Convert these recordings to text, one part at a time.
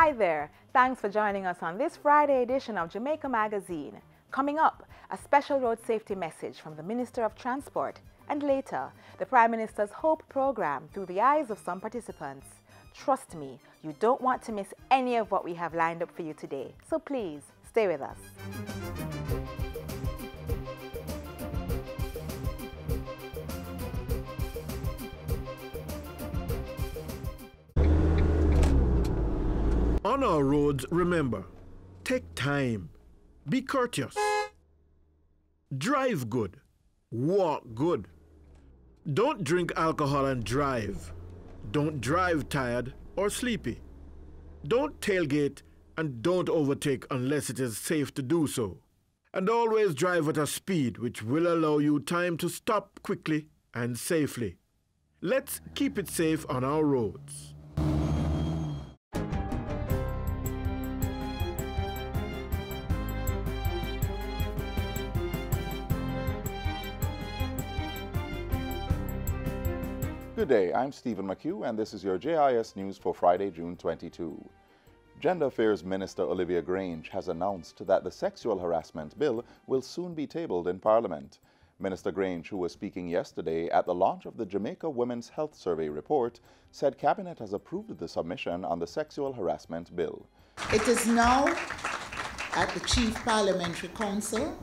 Hi there, thanks for joining us on this Friday edition of Jamaica Magazine. Coming up, a special road safety message from the Minister of Transport, and later, the Prime Minister's Hope program through the eyes of some participants. Trust me, you don't want to miss any of what we have lined up for you today, so please stay with us. On our roads, remember, take time, be courteous, drive good, walk good. Don't drink alcohol and drive. Don't drive tired or sleepy. Don't tailgate and don't overtake unless it is safe to do so. And always drive at a speed which will allow you time to stop quickly and safely. Let's keep it safe on our roads. Good day, I'm Stephen McHugh, and this is your JIS News for Friday, June 22. Gender Affairs Minister Olivia Grange has announced that the sexual harassment bill will soon be tabled in Parliament. Minister Grange, who was speaking yesterday at the launch of the Jamaica Women's Health Survey report, said Cabinet has approved the submission on the sexual harassment bill. It is now at the Chief Parliamentary Council,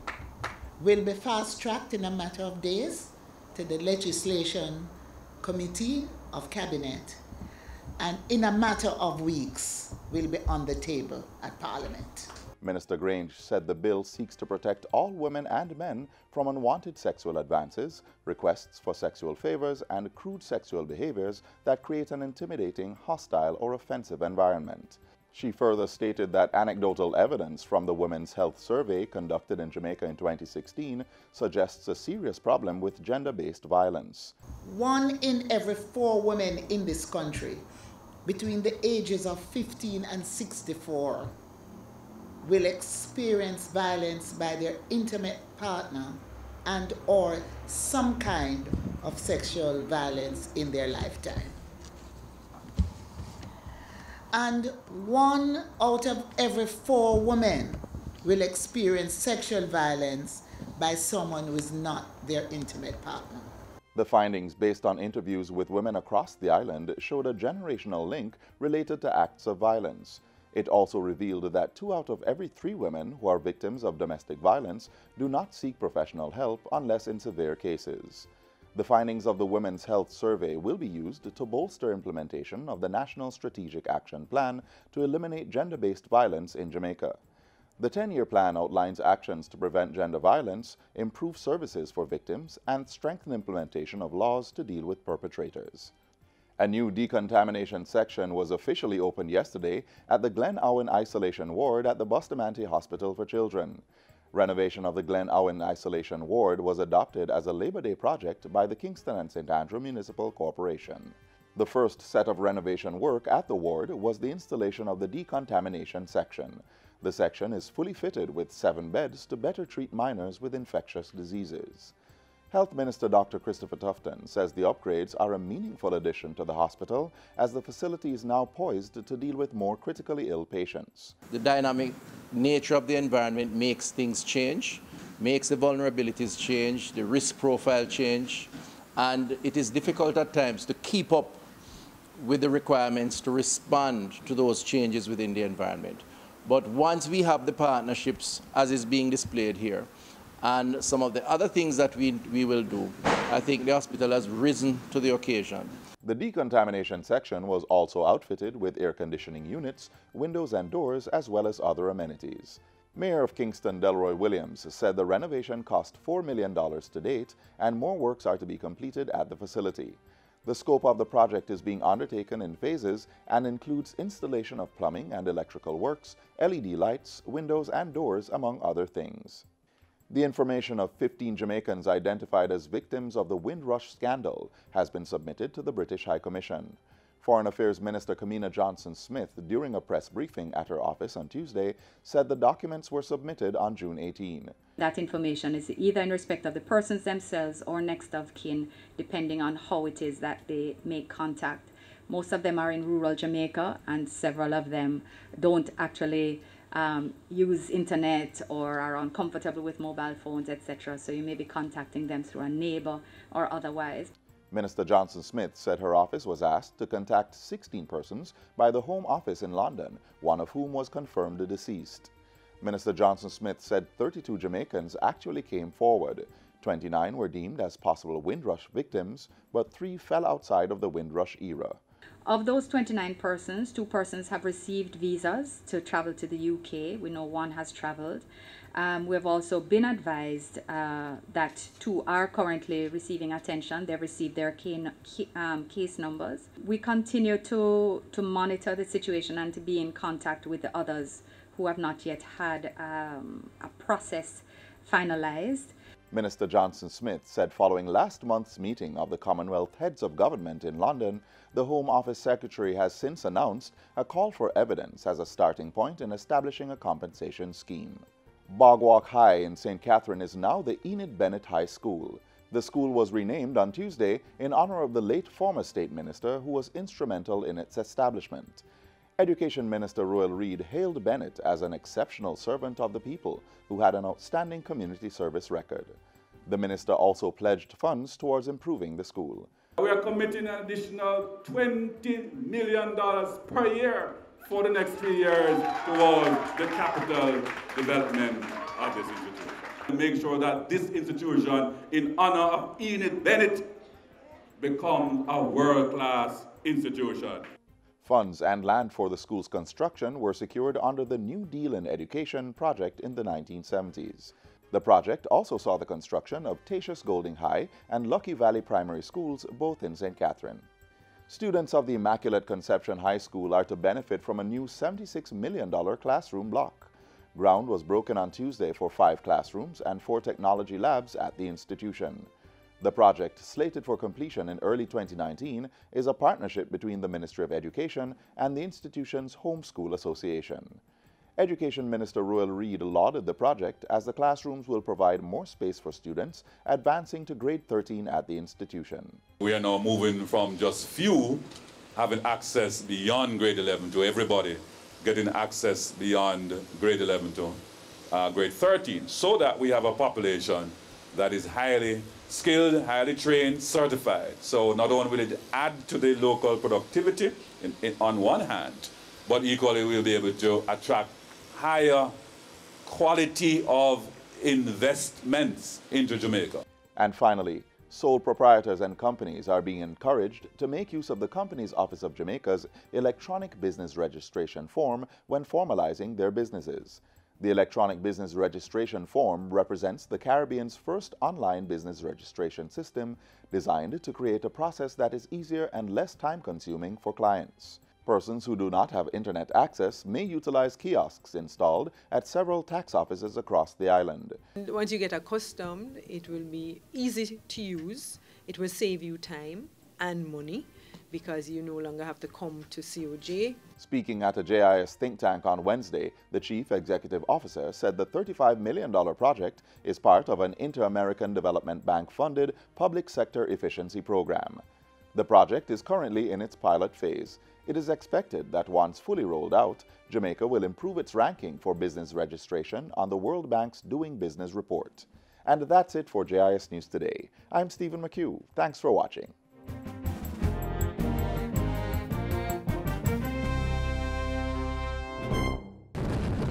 will be fast-tracked in a matter of days to the Legislation Committee of Cabinet, and in a matter of weeks will be on the table at Parliament. Minister Grange said the bill seeks to protect all women and men from unwanted sexual advances, requests for sexual favors, and crude sexual behaviors that create an intimidating, hostile, or offensive environment. She further stated that anecdotal evidence from the Women's Health Survey conducted in Jamaica in 2016 suggests a serious problem with gender-based violence. 1 in every 4 women in this country between the ages of 15 and 64 will experience violence by their intimate partner and or some kind of sexual violence in their lifetime. And 1 out of every 4 women will experience sexual violence by someone who is not their intimate partner. The findings, based on interviews with women across the island, showed a generational link related to acts of violence. It also revealed that 2 out of every 3 women who are victims of domestic violence do not seek professional help unless in severe cases. The findings of the Women's Health Survey will be used to bolster implementation of the National Strategic Action Plan to eliminate gender-based violence in Jamaica. The 10-year plan outlines actions to prevent gender violence, improve services for victims, and strengthen implementation of laws to deal with perpetrators. A new decontamination section was officially opened yesterday at the Glen Owen Isolation Ward at the Bustamante Hospital for Children. Renovation of the Glen Owen Isolation Ward was adopted as a Labor Day project by the Kingston and St. Andrew Municipal Corporation. The first set of renovation work at the ward was the installation of the decontamination section. The section is fully fitted with 7 beds to better treat minors with infectious diseases. Health Minister Dr. Christopher Tufton says the upgrades are a meaningful addition to the hospital as the facility is now poised to deal with more critically ill patients. The dynamic nature of the environment makes things change, makes the vulnerabilities change, the risk profile change, and it is difficult at times to keep up with the requirements to respond to those changes within the environment. But once we have the partnerships as is being displayed here, and some of the other things that we will do, I think the hospital has risen to the occasion. The decontamination section was also outfitted with air conditioning units, windows and doors, as well as other amenities. Mayor of Kingston, Delroy Williams, said the renovation cost $4 million to date, and more works are to be completed at the facility. The scope of the project is being undertaken in phases and includes installation of plumbing and electrical works, LED lights, windows and doors, among other things. The information of 15 Jamaicans identified as victims of the Windrush scandal has been submitted to the British High Commission. Foreign Affairs Minister Kamina Johnson-Smith, during a press briefing at her office on Tuesday, said the documents were submitted on June 18. That information is either in respect of the persons themselves or next of kin, depending on how it is that they make contact Most of them are in rural Jamaica, and several of them don't actually use internet or are uncomfortable with mobile phones, etc. So you may be contacting them through a neighbor or otherwise. Minister Johnson-Smith said her office was asked to contact 16 persons by the Home Office in London, one of whom was confirmed deceased. Minister Johnson-Smith said 32 Jamaicans actually came forward. 29 were deemed as possible Windrush victims, but 3 fell outside of the Windrush era. Of those 29 persons, 2 persons have received visas to travel to the UK. We know 1 has traveled. We have also been advised that 2 are currently receiving attention. They've received their case numbers. We continue to monitor the situation and to be in contact with the others who have not yet had a process finalized. Minister Johnson-Smith said following last month's meeting of the Commonwealth Heads of Government in London, the Home Office Secretary has since announced a call for evidence as a starting point in establishing a compensation scheme. Bogwalk High in St. Catherine is now the Enid Bennett High School. The school was renamed on Tuesday in honor of the late former State Minister who was instrumental in its establishment. Education Minister Royal Reid hailed Bennett as an exceptional servant of the people who had an outstanding community service record. The minister also pledged funds towards improving the school. We are committing an additional $20 million per year for the next 3 years towards the capital development of this institution. To make sure that this institution, in honor of Enid Bennett, becomes a world-class institution. Funds and land for the school's construction were secured under the New Deal in Education project in the 1970s. The project also saw the construction of Tatius Golding High and Lucky Valley Primary Schools, both in St. Catherine. Students of the Immaculate Conception High School are to benefit from a new $76 million classroom block. Ground was broken on Tuesday for 5 classrooms and 4 technology labs at the institution. The project, slated for completion in early 2019, is a partnership between the Ministry of Education and the institution's Homeschool Association. Education Minister Royal Reid lauded the project as the classrooms will provide more space for students advancing to grade 13 at the institution. We are now moving from just few having access beyond grade 11 to everybody getting access beyond grade 11 to grade 13, so that we have a population that is highly skilled, highly trained, certified. So not only will it add to the local productivity on one hand, but equally we'll be able to attract higher quality of investments into Jamaica. And finally, sole proprietors and companies are being encouraged to make use of the Companies Office of Jamaica's electronic business registration form when formalizing their businesses. The electronic business registration form represents the Caribbean's first online business registration system designed to create a process that is easier and less time-consuming for clients. Persons who do not have internet access may utilize kiosks installed at several tax offices across the island. Once you get accustomed, it will be easy to use. It will save you time and money, because you no longer have to come to COJ. Speaking at a JIS think tank on Wednesday, the Chief Executive Officer said the $35 million project is part of an Inter-American Development Bank-funded public sector efficiency program. The project is currently in its pilot phase. It is expected that once fully rolled out, Jamaica will improve its ranking for business registration on the World Bank's Doing Business report. And that's it for JIS News Today. I'm Stephen McHugh. Thanks for watching.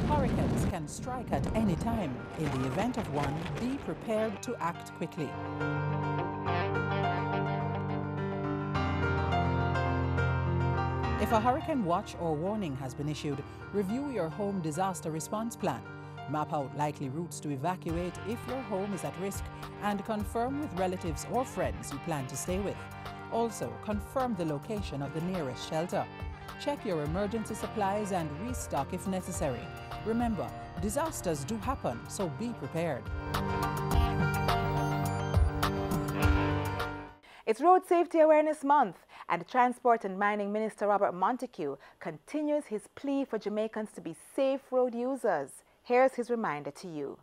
Hurricanes can strike at any time. In the event of one, be prepared to act quickly. If a hurricane watch or warning has been issued, review your home disaster response plan. Map out likely routes to evacuate if your home is at risk, and confirm with relatives or friends you plan to stay with. Also, confirm the location of the nearest shelter. Check your emergency supplies and restock if necessary. Remember, disasters do happen, so be prepared. It's Road Safety Awareness Month, and Transport and Mining Minister Robert Montego continues his plea for Jamaicans to be safe road users. Here's his reminder to you.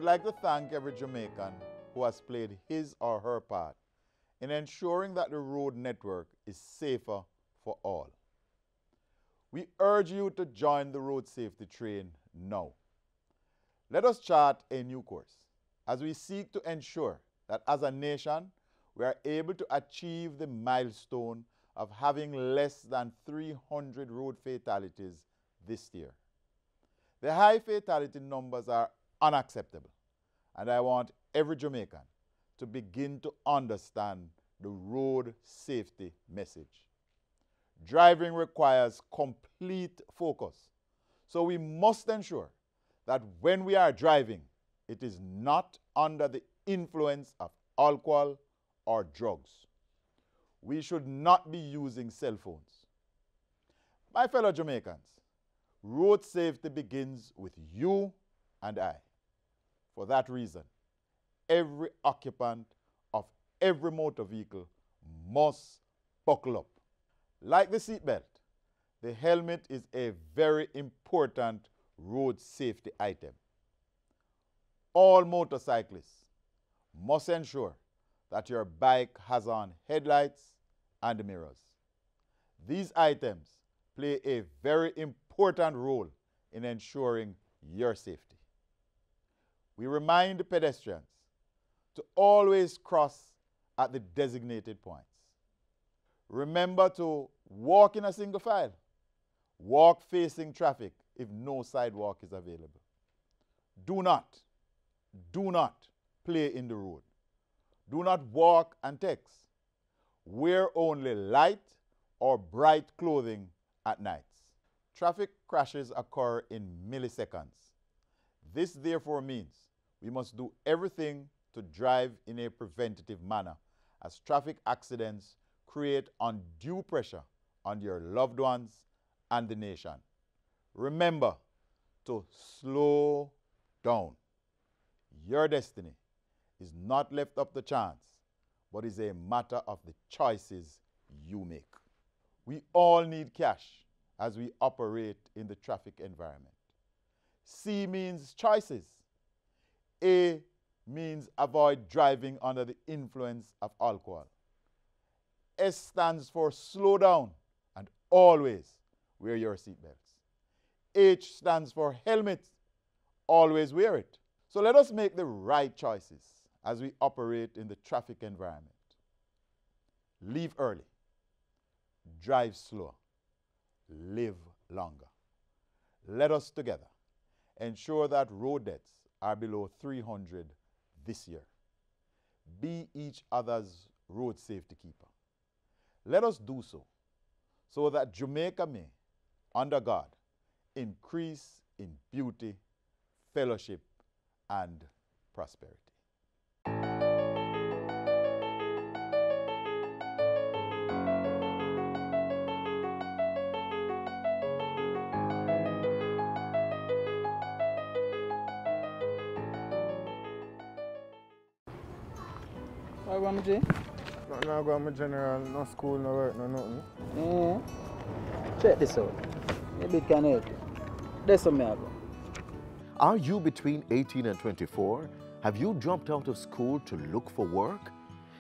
would like to thank every Jamaican who has played his or her part in ensuring that the road network is safer for all. We urge you to join the road safety train now. Let us chart a new course as we seek to ensure that as a nation, we are able to achieve the milestone of having less than 300 road fatalities this year. The high fatality numbers are unacceptable, and I want every Jamaican to begin to understand the road safety message. Driving requires complete focus, so we must ensure that when we are driving, it is not under the influence of alcohol or drugs. We should not be using cell phones. My fellow Jamaicans, road safety begins with you and I. For that reason, every occupant of every motor vehicle must buckle up. Like the seatbelt, the helmet is a very important road safety item. All motorcyclists must ensure that your bike has on headlights and mirrors. These items play a very important role in ensuring your safety. We remind pedestrians to always cross at the designated points. Remember to walk in a single file. Walk facing traffic if no sidewalk is available. Do not play in the road. Do not walk and text. Wear only light or bright clothing at nights. Traffic crashes occur in milliseconds. This therefore means we must do everything to drive in a preventative manner, as traffic accidents create undue pressure on your loved ones and the nation. Remember to slow down. Your destiny is not left up to chance, but is a matter of the choices you make. We all need cash as we operate in the traffic environment. C means choices. A means avoid driving under the influence of alcohol. S stands for slow down and always wear your seatbelts. H stands for helmet. Always wear it. So let us make the right choices as we operate in the traffic environment. Leave early. Drive slower. Live longer. Let us together ensure that road deaths are below 300 this year. Be each other's road safety keeper. Let us do so that Jamaica may, under God, increase in beauty, fellowship, and prosperity. What about my J? No go to general, no school, no work, no nothing. Check this out. Maybe it can help you. That's what I go. Are you between 18 and 24? Have you dropped out of school to look for work?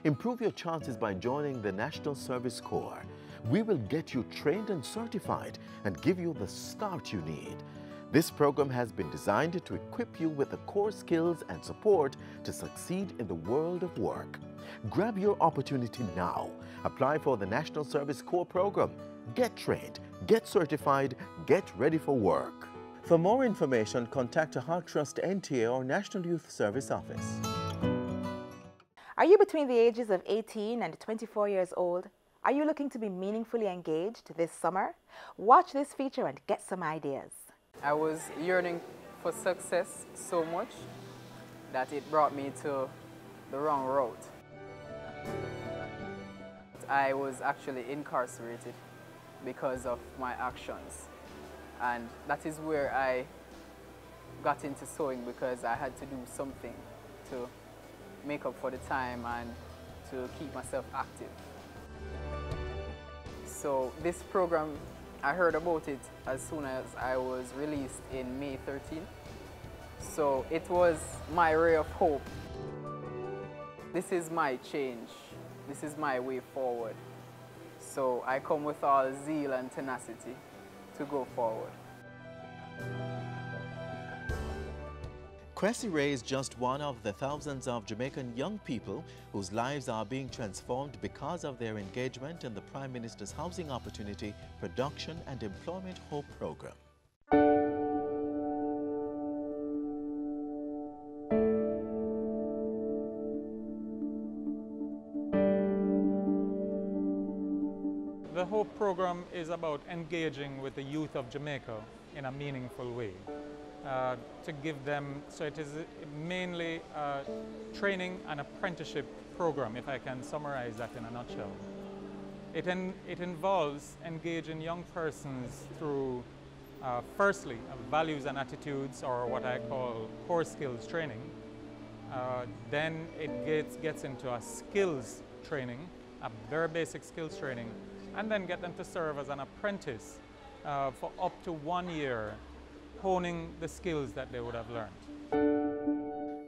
Improve your chances by joining the National Service Corps. We will get you trained and certified and give you the start you need. This program has been designed to equip you with the core skills and support to succeed in the world of work. Grab your opportunity now. Apply for the National Service Corps program. Get trained, get certified, get ready for work. For more information, contact a Heart Trust NTA or National Youth Service Office. Are you between the ages of 18 and 24 years old? Are you looking to be meaningfully engaged this summer? Watch this feature and get some ideas. I was yearning for success so much that it brought me to the wrong route. I was actually incarcerated because of my actions. And that is where I got into sewing, because I had to do something to make up for the time and to keep myself active. So this program, I heard about it as soon as I was released in May 13th. So it was my ray of hope. This is my change. This is my way forward. So I come with all zeal and tenacity to go forward. Cressy Ray is just one of the thousands of Jamaican young people whose lives are being transformed because of their engagement in the Prime Minister's Housing Opportunity, Production and Employment Hope Program. The Hope Program is about engaging with the youth of Jamaica in a meaningful way. To give them, so it is mainly a training and apprenticeship program, if I can summarize that in a nutshell. It involves engaging young persons through, firstly, values and attitudes, or what I call core skills training. Then it gets into a skills training, a very basic skills training, and then get them to serve as an apprentice for up to 1 year, honing the skills that they would have learned.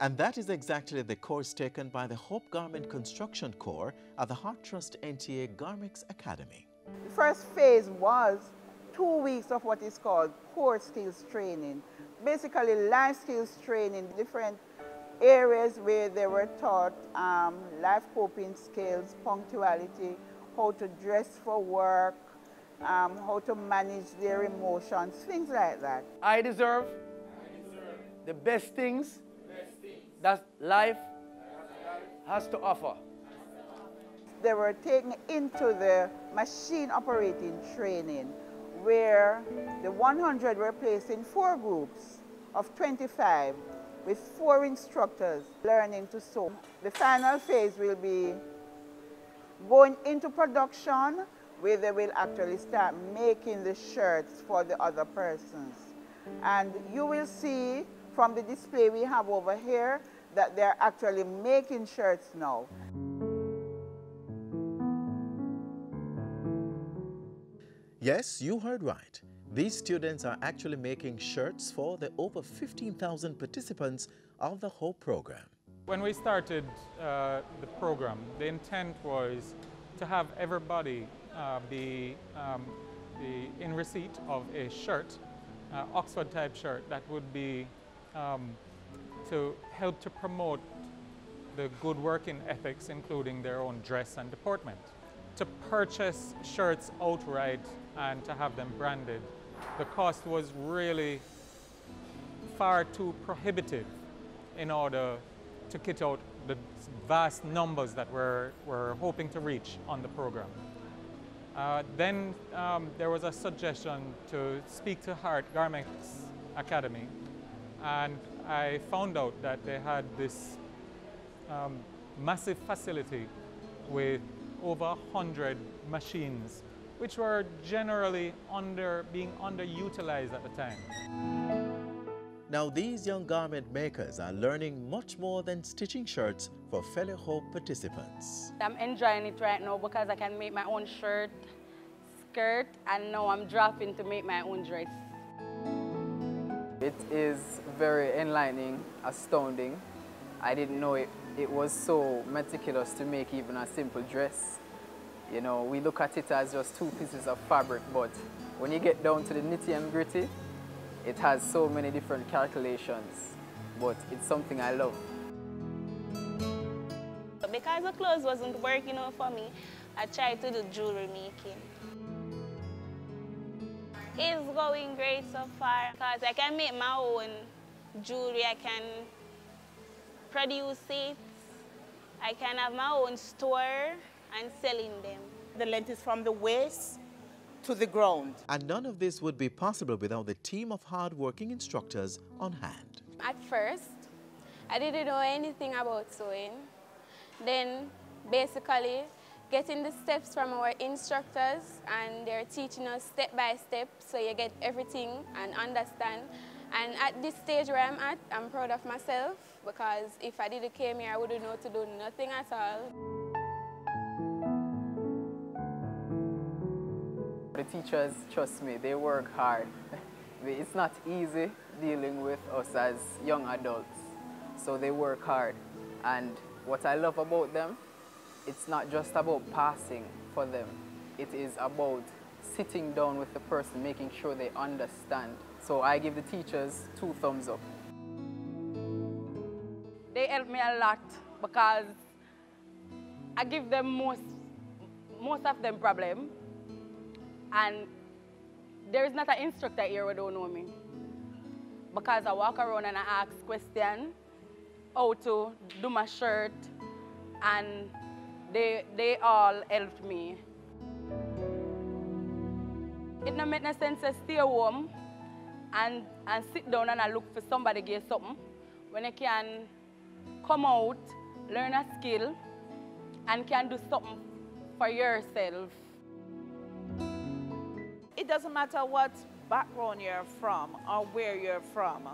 And that is exactly the course taken by the Hope Garment Construction Corps at the Heart Trust NTA Garments Academy. The first phase was 2 weeks of what is called core skills training. Basically life skills training, different areas where they were taught life coping skills, punctuality, how to dress for work, how to manage their emotions, things like that. I deserve the best things that life has to offer. They were taken into the machine operating training, where the 100 were placed in 4 groups of 25 with 4 instructors learning to sew. The final phase will be going into production, where they will actually start making the shirts for the other persons. And you will see from the display we have over here that they're actually making shirts now. Yes, you heard right. These students are actually making shirts for the over 15,000 participants of the Hope program. When we started the program, the intent was to have everybody be in receipt of a shirt, Oxford type shirt, that would be to help to promote the good working ethics, including their own dress and deportment. To purchase shirts outright and to have them branded, the cost was really far too prohibitive in order to kit out the vast numbers that we're hoping to reach on the program. Then there was a suggestion to speak to Heart Garments Academy, and I found out that they had this massive facility with over 100 machines, which were generally being underutilized at the time. Now these young garment makers are learning much more than stitching shirts for fellow Hope participants. I'm enjoying it right now because I can make my own shirt, skirt, and now I'm dropping to make my own dress. It is very enlightening, astounding. I didn't know it was so meticulous to make even a simple dress. You know, we look at it as just 2 pieces of fabric, but when you get down to the nitty and gritty, it has so many different calculations, but it's something I love. Because the clothes wasn't working out for me, I tried to do jewelry making. It's going great so far because I can make my own jewelry, I can produce it, I can have my own store and selling them. The length is from the waist to the ground. And none of this would be possible without the team of hard-working instructors on hand. At first, I didn't know anything about sewing. Then, basically, getting the steps from our instructors, and they're teaching us step by step, so you get everything and understand. And at this stage where I'm at, I'm proud of myself, because if I didn't came here, I wouldn't know to do nothing at all. The teachers, trust me, they work hard. It's not easy, dealing with us as young adults. So they work hard. And what I love about them, it's not just about passing for them. It is about sitting down with the person, making sure they understand. So I give the teachers 2 thumbs up. They help me a lot because I give them most of them problem, and there is not an instructor here who don't know me, because I walk around and I ask questions, how to do my shirt, and they all helped me. It don't make no sense to stay home and sit down and I look for somebody to get something when you can come out, learn a skill, and can do something for yourself. It doesn't matter what background you're from or where you're from.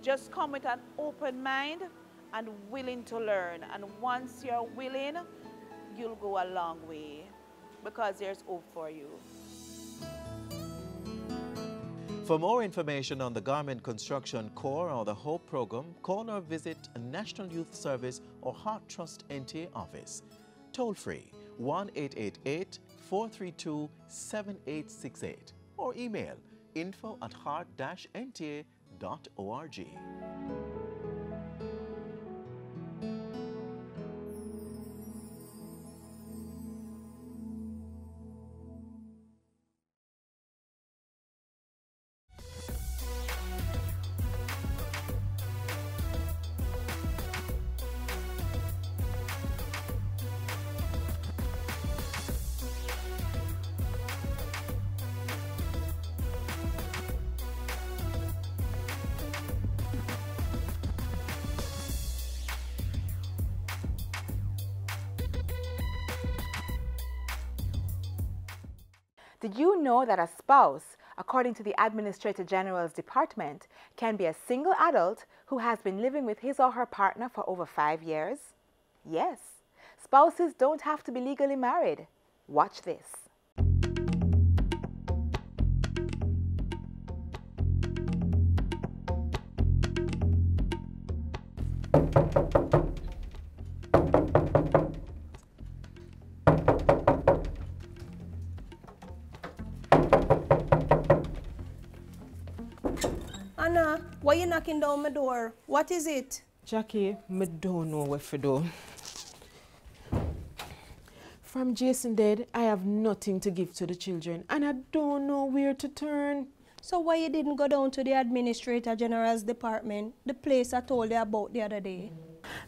Just come with an open mind and willing to learn. And once you're willing, you'll go a long way because there's hope for you. For more information on the Garment Construction Corps or the HOPE program, call or visit a National Youth Service or Heart Trust NTA office. Toll free 1-888-432-7868 or email info@heart-nta.org. Did you know that a spouse, according to the Administrator General's Department, can be a single adult who has been living with his or her partner for over 5 years? Yes, spouses don't have to be legally married. Watch this. Anna, why you knocking down my door? What is it? Jackie, I don't know what to do. From Jason dead, I have nothing to give to the children, and I don't know where to turn. So why you didn't go down to the Administrator General's department, the place I told you about the other day?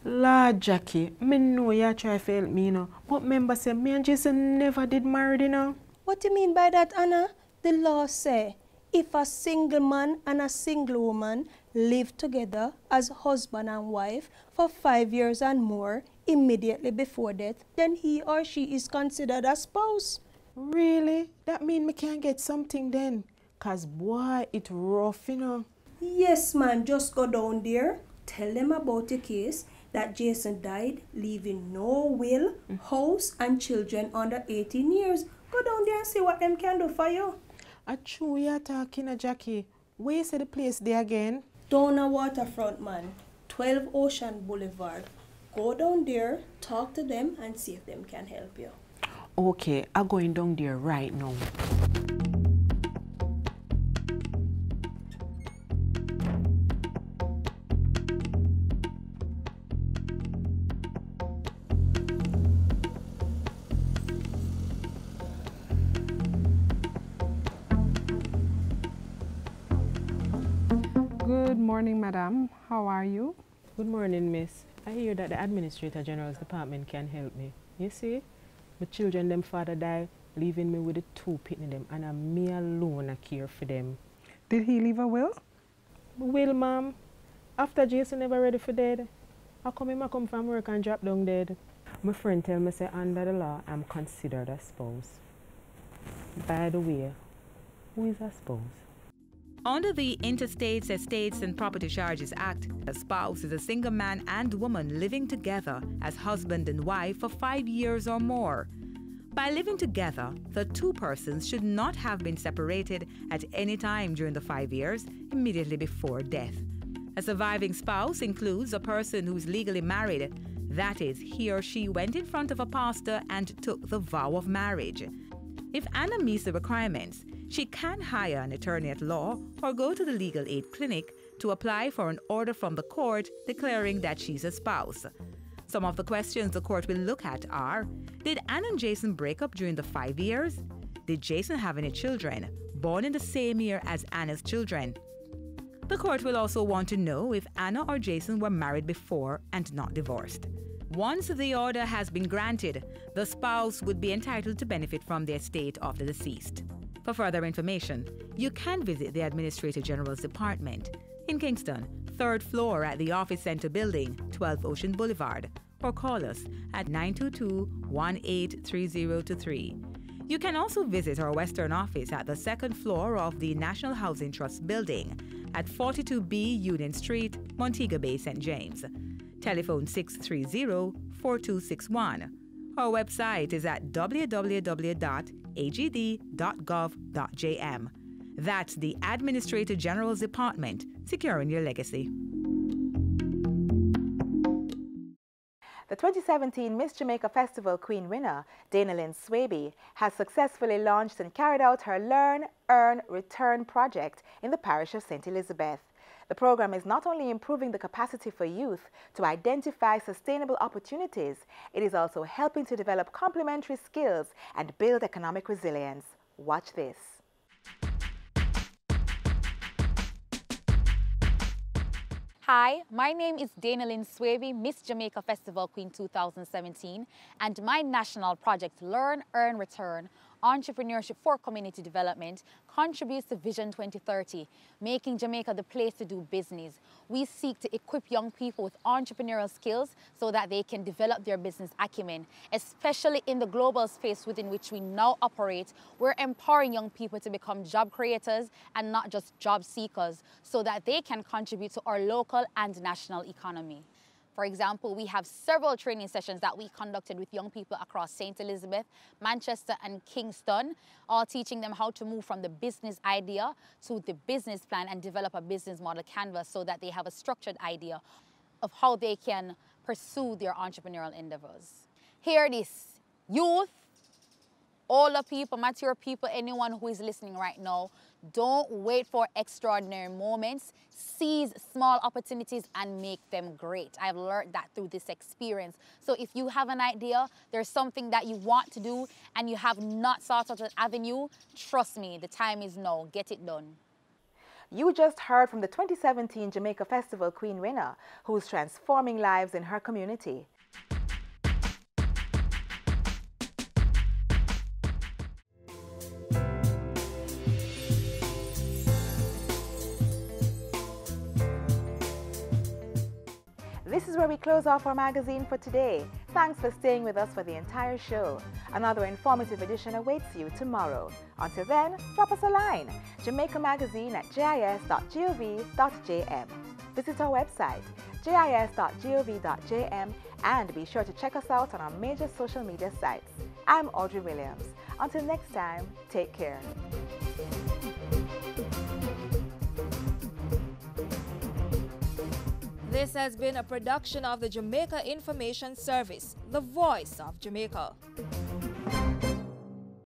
Lord Jackie, me know you try to help me, you know, but remember say me and Jason never did married, you know. What do you mean by that, Anna? The law say if a single man and a single woman live together as husband and wife for 5 years and more immediately before death, then he or she is considered a spouse. Really? That mean me can't get something then? Cause boy, it rough, you know. Yes, man, just go down there, tell them about the case, that Jason died, leaving no will, house and children under 18 years. Go down there and see what them can do for you. A true you're talking, Jackie. Where you say the place there again? Down a waterfront, man. 12 Ocean Boulevard. Go down there, talk to them and see if them can help you. Okay, I'm going down there right now. Good morning, madam. How are you? Good morning, miss. I hear that the Administrator General's department can help me. You see, my children, them father died, leaving me with the 2 pitney them, and I'm me alone I care for them. Did he leave a will? Will, ma'am. After Jason never ready for dead, I come from work and drop down dead. My friend tell me say under the law, I'm considered a spouse. By the way, who is a spouse? Under the Interstates, Estates and Property Charges Act, a spouse is a single man and woman living together as husband and wife for 5 years or more. By living together, the two persons should not have been separated at any time during the 5 years immediately before death. A surviving spouse includes a person who is legally married. That is, he or she went in front of a pastor and took the vow of marriage. If Anna meets the requirements, she can hire an attorney at law or go to the legal aid clinic to apply for an order from the court declaring that she's a spouse. Some of the questions the court will look at are: did Anna and Jason break up during the 5 years? Did Jason have any children born in the same year as Anna's children? The court will also want to know if Anna or Jason were married before and not divorced. Once the order has been granted, the spouse would be entitled to benefit from the estate of the deceased. For further information, you can visit the Administrator General's Department in Kingston, 3rd floor at the Office Center Building, 12 Ocean Boulevard, or call us at 922-183023. You can also visit our Western office at the 2nd floor of the National Housing Trust Building at 42B Union Street, Montego Bay, St. James. Telephone 630-4261. Our website is at www.agd.gov.jm. That's the Administrator General's Department, securing your legacy. The 2017 Miss Jamaica Festival Queen winner, Dana Lynn Swaby, has successfully launched and carried out her Learn, Earn, Return project in the parish of St. Elizabeth. The program is not only improving the capacity for youth to identify sustainable opportunities, it is also helping to develop complementary skills and build economic resilience. Watch this. Hi, my name is Dana Lynn Swaby, Miss Jamaica Festival Queen 2017, and my national project Learn, Earn, Return, Entrepreneurship for Community Development contributes to Vision 2030, making Jamaica the place to do business. We seek to equip young people with entrepreneurial skills so that they can develop their business acumen, especially in the global space within which we now operate. We're empowering young people to become job creators and not just job seekers so that they can contribute to our local and national economy. For example, we have several training sessions that we conducted with young people across St. Elizabeth, Manchester and Kingston, all teaching them how to move from the business idea to the business plan and develop a business model canvas so that they have a structured idea of how they can pursue their entrepreneurial endeavors. Hear this, youth, older people, mature people, anyone who is listening right now, don't wait for extraordinary moments. Seize small opportunities and make them great. I've learned that through this experience. So if you have an idea, there's something that you want to do and you have not sought out an avenue, trust me, the time is now. Get it done. You just heard from the 2017 Jamaica Festival Queen winner, who's transforming lives in her community. This is where we close off our magazine for today. Thanks for staying with us for the entire show. Another informative edition awaits you tomorrow. Until then, drop us a line, Jamaica Magazine at jis.gov.jm. Visit our website, jis.gov.jm, and be sure to check us out on our major social media sites. I'm Audrey Williams. Until next time, take care. This has been a production of the Jamaica Information Service, the voice of Jamaica.